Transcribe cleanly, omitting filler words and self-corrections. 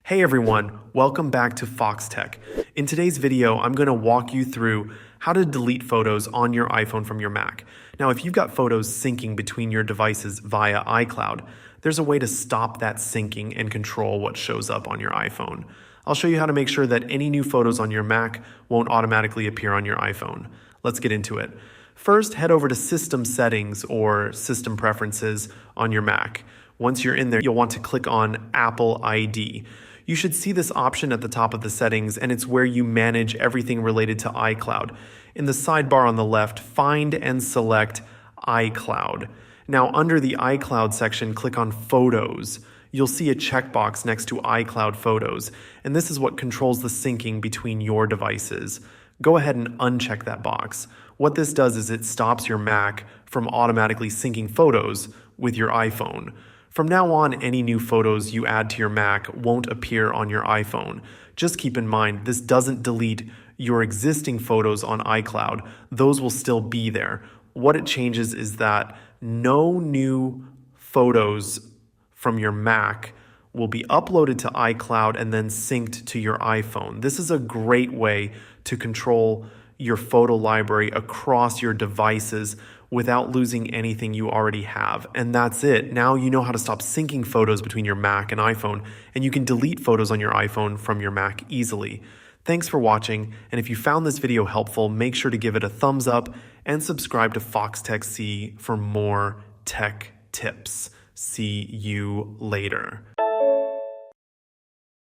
Hey everyone, welcome back to Foxtecc. In today's video, I'm going to walk you through how to delete photos on your iPhone from your Mac. Now, if you've got photos syncing between your devices via iCloud, there's a way to stop that syncing and control what shows up on your iPhone. I'll show you how to make sure that any new photos on your Mac won't automatically appear on your iPhone. Let's get into it. First, head over to System Settings or System Preferences on your Mac. Once you're in there, you'll want to click on Apple ID. You should see this option at the top of the settings, and it's where you manage everything related to iCloud. In the sidebar on the left, find and select iCloud. Now, under the iCloud section, click on Photos. You'll see a checkbox next to iCloud Photos, and this is what controls the syncing between your devices. Go ahead and uncheck that box. What this does is it stops your Mac from automatically syncing photos with your iPhone. From now on, any new photos you add to your Mac won't appear on your iPhone. Just keep in mind, this doesn't delete your existing photos on iCloud. Those will still be there. What it changes is that no new photos from your Mac will be uploaded to iCloud and then synced to your iPhone. This is a great way to control your photo library across your devices without losing anything you already have. And that's it. Now you know how to stop syncing photos between your Mac and iPhone, and you can delete photos on your iPhone from your Mac easily. Thanks for watching, and if you found this video helpful, make sure to give it a thumbs up and subscribe to Foxtecc for more tech tips. See you later.